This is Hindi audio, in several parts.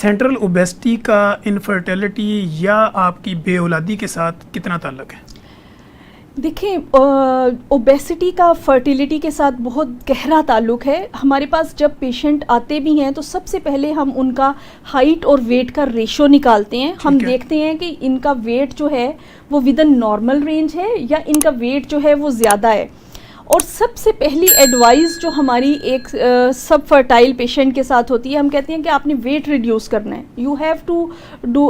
सेंट्रल ओबेसिटी का इनफर्टिलिटी या आपकी बेऔलादी के साथ कितना ताल्लुक है? देखिए, ओबेसिटी का फर्टिलिटी के साथ बहुत गहरा ताल्लुक है। हमारे पास जब पेशेंट आते भी हैं तो सबसे पहले हम उनका हाइट और वेट का रेशो निकालते हैं। हम देखते हैं कि इनका वेट जो है वो विद इन नॉर्मल रेंज है या इनका वेट जो है वो ज़्यादा है। और सबसे पहली एडवाइस जो हमारी एक सब फर्टाइल पेशेंट के साथ होती है, हम कहते हैं कि आपने वेट रिड्यूस करना है। यू हैव टू डू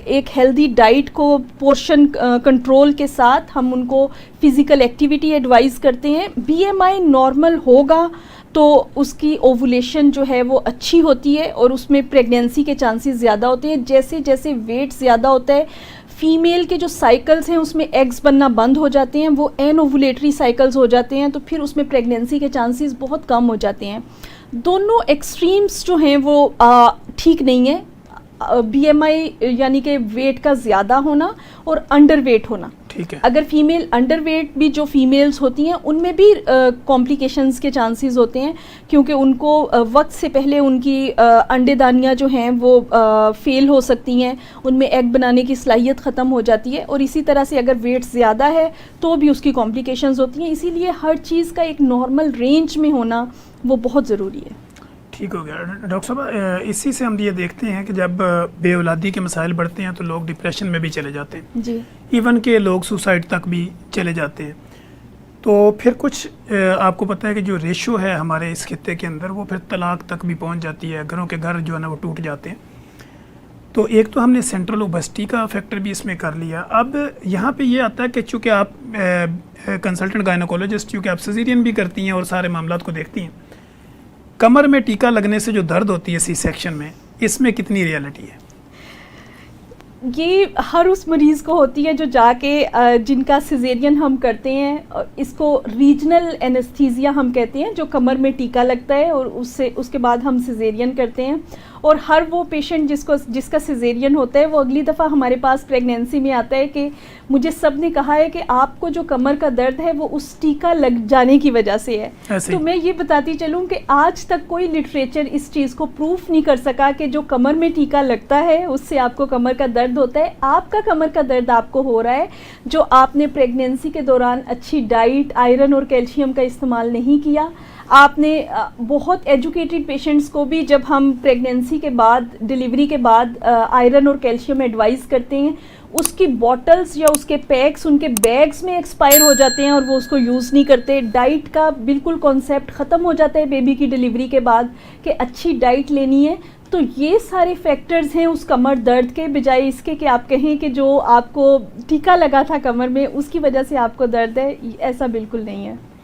एक हेल्दी डाइट को पोर्शन कंट्रोल के साथ हम उनको फिज़िकल एक्टिविटी एडवाइस करते हैं। बीएमआई नॉर्मल होगा तो उसकी ओवुलेशन जो है वो अच्छी होती है और उसमें प्रेगनेंसी के चांसेस ज़्यादा होते हैं। जैसे जैसे वेट ज़्यादा होता है, फीमेल के जो साइकिल्स हैं उसमें एग्स बनना बंद हो जाते हैं, वो एनओवुलेटरी साइकिल्स हो जाते हैं, तो फिर उसमें प्रेगनेंसी के चांसेस बहुत कम हो जाते हैं। दोनों एक्सट्रीम्स जो हैं वो ठीक नहीं है। बीएमआई यानी कि वेट का ज़्यादा होना और अंडर वेट होना, ठीक है। अगर फीमेल अंडर वेट भी जो फीमेल्स होती हैं उनमें भी कॉम्प्लिकेशंस के चांसेस होते हैं, क्योंकि उनको वक्त से पहले उनकी अंडेदानियाँ जो हैं वो फेल हो सकती हैं, उनमें एग बनाने की सलाहियत ख़त्म हो जाती है। और इसी तरह से अगर वेट ज़्यादा है तो भी उसकी कॉम्प्लिकेशंस होती हैं। इसीलिए हर चीज़ का एक नॉर्मल रेंज में होना वो बहुत ज़रूरी है। ठीक हो गया डॉक्टर साहब। इसी से हम ये देखते हैं कि जब बेऔलादी के मसाइल बढ़ते हैं तो लोग डिप्रेशन में भी चले जाते हैं जी, इवन के लोग सुसाइड तक भी चले जाते हैं। तो फिर कुछ आपको पता है कि जो रेशो है हमारे इस खित्ते के अंदर वो फिर तलाक तक भी पहुंच जाती है, घरों के घर जो है ना वो टूट जाते हैं। तो एक तो हमने सेंट्रल ओबेसिटी का फैक्टर भी इसमें कर लिया। अब यहाँ पे ये आता है कि चूँकि आप कंसल्टेंट गायनोकोलॉजिस्ट, चूँकि आप सिजेरियन भी करती हैं और सारे मामलात को देखती हैं, कमर में टीका लगने से जो दर्द होती है सी सेक्शन में, इसमें कितनी रियलिटी है? ये हर उस मरीज़ को होती है जो जाके जिनका सिजेरियन हम करते हैं, इसको रीजनल एनेस्थीसिया हम कहते हैं, जो कमर में टीका लगता है और उसके बाद हम सिजेरियन करते हैं। और हर वो पेशेंट जिसका सिजेरियन होता है वो अगली दफ़ा हमारे पास प्रेगनेंसी में आता है कि मुझे सब ने कहा है कि आपको जो कमर का दर्द है वो उस टीका लग जाने की वजह से है। तो मैं ये बताती चलूँ कि आज तक कोई लिटरेचर इस चीज़ को प्रूफ नहीं कर सका कि जो कमर में टीका लगता है उससे आपको कमर का दर्द होता है। आपका कमर का दर्द आपको हो रहा है जो आपने प्रेगनेंसी के दौरान अच्छी डाइट, आयरन और कैल्शियम का इस्तेमाल नहीं किया। आपने बहुत एजुकेटेड पेशेंट्स को भी जब हम प्रेगनेंसी के बाद, डिलीवरी के बाद आयरन और कैल्शियम एडवाइस करते हैं, उसकी बॉटल्स या उसके पैक्स उनके बैग्स में एक्सपायर हो जाते हैं और वो उसको यूज़ नहीं करते। डाइट का बिल्कुल कॉन्सेप्ट ख़त्म हो जाता है बेबी की डिलीवरी के बाद कि अच्छी डाइट लेनी है। तो ये सारे फैक्टर्स हैं उस कमर दर्द के, बजाय इसके कि आप कहें कि जो आपको टीका लगा था कमर में उसकी वजह से आपको दर्द है, ऐसा बिल्कुल नहीं है।